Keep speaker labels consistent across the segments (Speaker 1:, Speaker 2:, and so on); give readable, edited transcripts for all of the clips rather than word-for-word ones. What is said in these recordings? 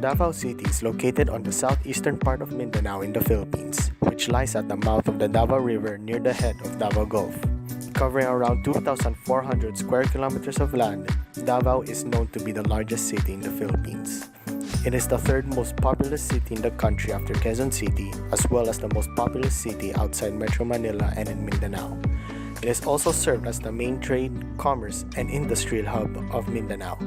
Speaker 1: Davao City is located on the southeastern part of Mindanao in the Philippines, which lies at the mouth of the Davao River near the head of Davao Gulf. Covering around 2,400 square kilometers of land, Davao is known to be the largest city in the Philippines. It is the third most populous city in the country after Quezon City, as well as the most populous city outside Metro Manila and in Mindanao. It is also served as the main trade, commerce, and industrial hub of Mindanao.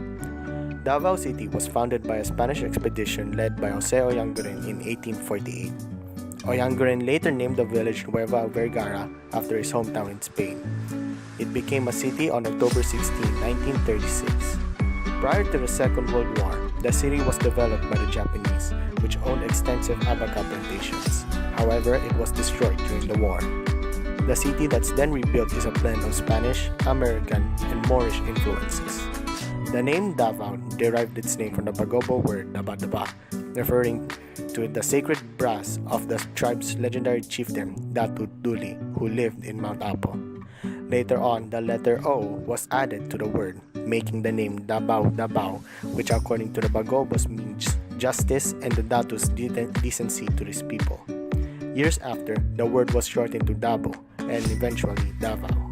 Speaker 1: Davao City was founded by a Spanish expedition led by Jose Oyanguren in 1848. Oyanguren later named the village Nueva Vergara after his hometown in Spain. It became a city on October 16, 1936. Prior to the Second World War, the city was developed by the Japanese, which owned extensive abaca plantations. However, it was destroyed during the war. The city that's then rebuilt is a blend of Spanish, American, and Moorish influences. The name Davao derived its name from the Bagobo word daba-daba, referring to the sacred brass of the tribe's legendary chieftain Datu Duli, who lived in Mount Apo. Later on, the letter O was added to the word, making the name Dabao Dabao, which according to the Bagobos means justice and the Datu's decency to his people. Years after, the word was shortened to Dabo and eventually Davao.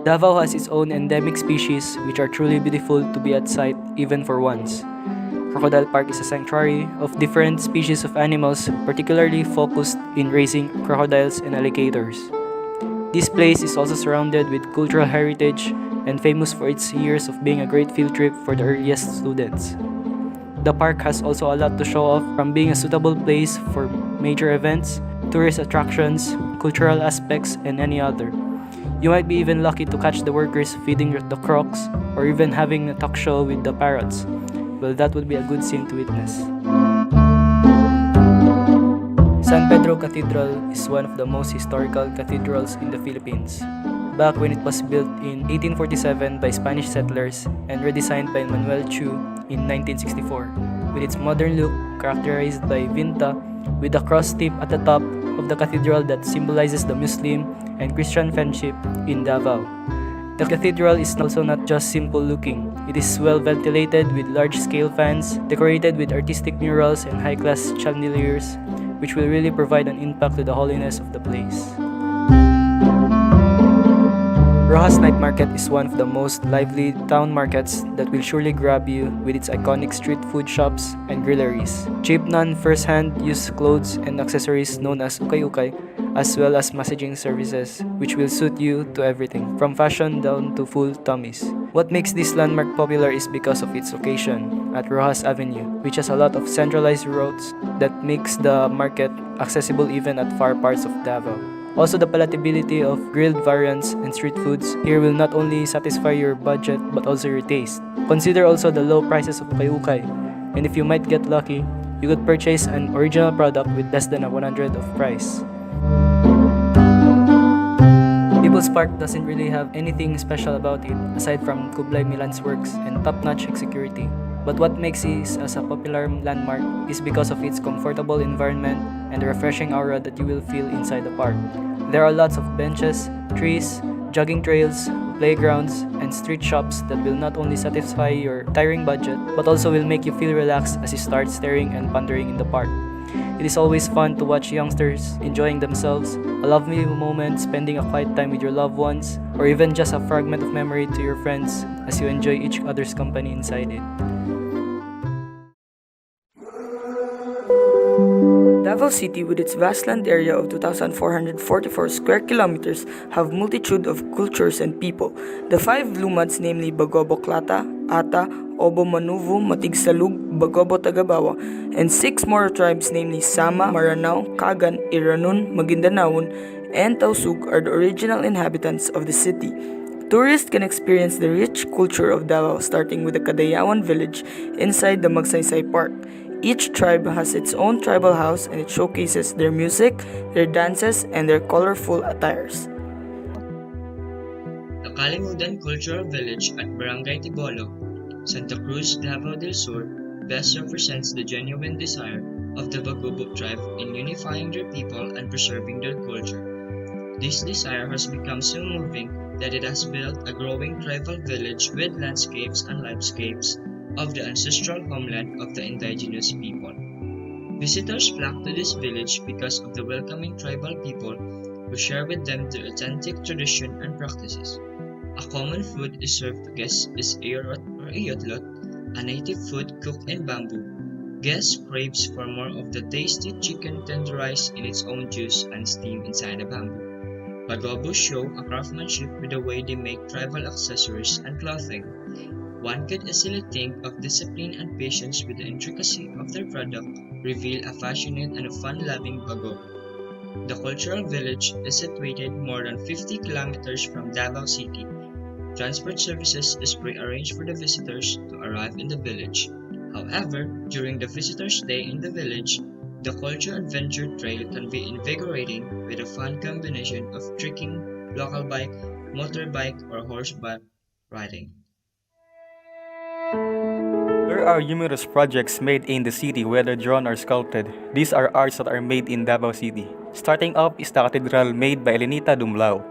Speaker 2: Davao has its own endemic species which are truly beautiful to be at sight even for once. Crocodile Park is a sanctuary of different species of animals, particularly focused in raising crocodiles and alligators. This place is also surrounded with cultural heritage and famous for its years of being a great field trip for the earliest students. The park has also a lot to show off, from being a suitable place for major events, tourist attractions, cultural aspects, and any other. You might be even lucky to catch the workers feeding the crocs or even having a talk show with the parrots. Well, that would be a good scene to witness. San Pedro Cathedral is one of the most historical cathedrals in the Philippines. Back when it was built in 1847 by Spanish settlers and redesigned by Manuel Chu in 1964, with its modern look characterized by vinta with a cross tip at the top of the cathedral that symbolizes the Muslim and Christian friendship in Davao. The cathedral is also not just simple looking. It is well ventilated with large-scale fans, decorated with artistic murals and high-class chandeliers, which will really provide an impact to the holiness of the place. Rojas Night Market is one of the most lively town markets that will surely grab you with its iconic street food shops and grilleries. Cheap non-first-hand used clothes and accessories known as ukay-ukay, as well as massaging services, which will suit you to everything, from fashion down to full tummies. What makes this landmark popular is because of its location at Rojas Avenue, which has a lot of centralized routes that makes the market accessible even at far parts of Davao. Also, the palatability of grilled variants and street foods here will not only satisfy your budget but also your taste. Consider also the low prices of ukay-ukay, and if you might get lucky, you could purchase an original product with less than a 100 of price. People's Park doesn't really have anything special about it aside from Kublai Milan's works and top-notch security. But what makes it as a popular landmark is because of its comfortable environment and the refreshing aura that you will feel inside the park. There are lots of benches, trees, jogging trails, playgrounds, and street shops that will not only satisfy your tiring budget, but also will make you feel relaxed as you start staring and pondering in the park. It is always fun to watch youngsters enjoying themselves, a lovely moment spending a quiet time with your loved ones, or even just a fragment of memory to your friends as you enjoy each other's company inside it.
Speaker 3: Davao City, with its vast land area of 2,444 square kilometers, have multitude of cultures and people. The five lumads, namely Bagobo Klata, Ata, Obo Manuvu, Matigsalug, Bagobo Tagabawa, and six more tribes, namely Sama, Maranao, Kagan, Iranun, Magindanaon, and Tausug, are the original inhabitants of the city. Tourists can experience the rich culture of Davao, starting with the Kadayawan village inside the Magsaysay Park. Each tribe has its own tribal house, and it showcases their music, their dances, and their colorful attires.
Speaker 4: The Kalimudan Cultural Village at Barangay Tibolo, Santa Cruz, Davao del Sur, best represents the genuine desire of the Bagobo tribe in unifying their people and preserving their culture. This desire has become so moving that it has built a growing tribal village with landscapes and lifescapes of the ancestral homeland of the indigenous people. Visitors flock to this village because of the welcoming tribal people who share with them their authentic tradition and practices. A common food is served to guests is ayot or ayotlot, a native food cooked in bamboo. Guests craves for more of the tasty chicken tenderized in its own juice and steamed inside a bamboo. Bagobos show a craftsmanship with the way they make tribal accessories and clothing. One could easily think of discipline and patience with the intricacy of their product reveal a passionate and fun-loving Bagobo. The cultural village is situated more than 50 kilometers from Davao City. Transport services is pre-arranged for the visitors to arrive in the village. However, during the visitor's stay in the village, the culture adventure trail can be invigorating with a fun combination of trekking, local bike, motorbike, or horseback riding.
Speaker 5: There are numerous projects made in the city, whether drawn or sculpted. These are arts that are made in Davao City. Starting up is the cathedral made by Elenita Dumlao.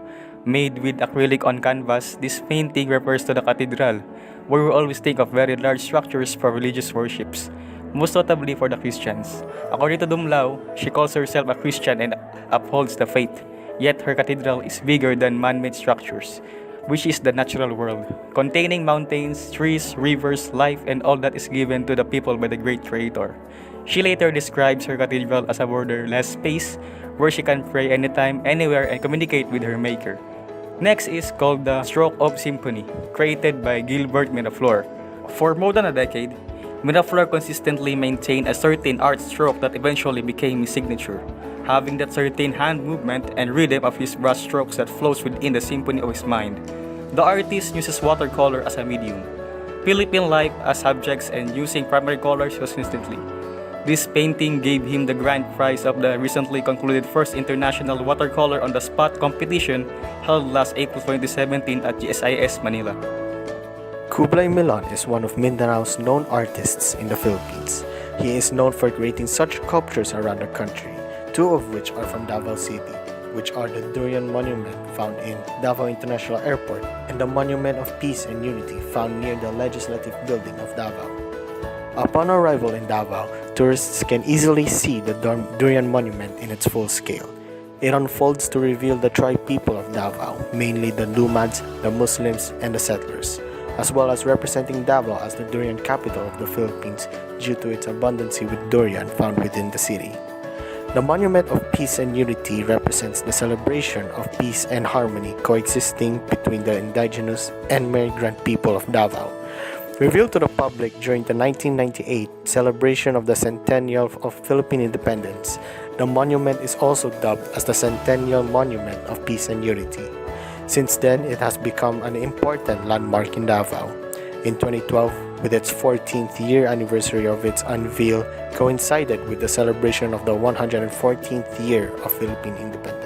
Speaker 5: Made with acrylic on canvas, this painting refers to the cathedral, where we always think of very large structures for religious worships, most notably for the Christians. According to Dumlao, she calls herself a Christian and upholds the faith, yet her cathedral is bigger than man-made structures, which is the natural world, containing mountains, trees, rivers, life, and all that is given to the people by the great Creator. She later describes her cathedral as a borderless space where she can pray anytime, anywhere, and communicate with her Maker. Next is called the Stroke of Symphony, created by Gilbert Miraflor. For more than a decade, Miraflor consistently maintained a certain art stroke that eventually became his signature, having that certain hand movement and rhythm of his brush strokes that flows within the symphony of his mind. The artist uses watercolor as a medium, Philippine life as subjects, and using primary colors consistently. This painting gave him the grand prize of the recently concluded first international watercolor on the spot competition held last April 2017 at GSIS Manila.
Speaker 1: Kublai Milan is one of Mindanao's known artists in the Philippines. He is known for creating such sculptures around the country, two of which are from Davao City, which are the Durian Monument found in Davao International Airport and the Monument of Peace and Unity found near the Legislative Building of Davao. Upon arrival in Davao, tourists can easily see the Durian Monument in its full scale. It unfolds to reveal the tribe people of Davao, mainly the Lumads, the Muslims, and the settlers, as well as representing Davao as the durian capital of the Philippines due to its abundancy with durian found within the city. The Monument of Peace and Unity represents the celebration of peace and harmony coexisting between the indigenous and migrant people of Davao. Revealed to the public during the 1998 celebration of the centennial of Philippine independence, the monument is also dubbed as the Centennial Monument of Peace and Unity. Since then, it has become an important landmark in Davao. In 2012, with its 14th year anniversary of its unveil, coincided with the celebration of the 114th year of Philippine independence.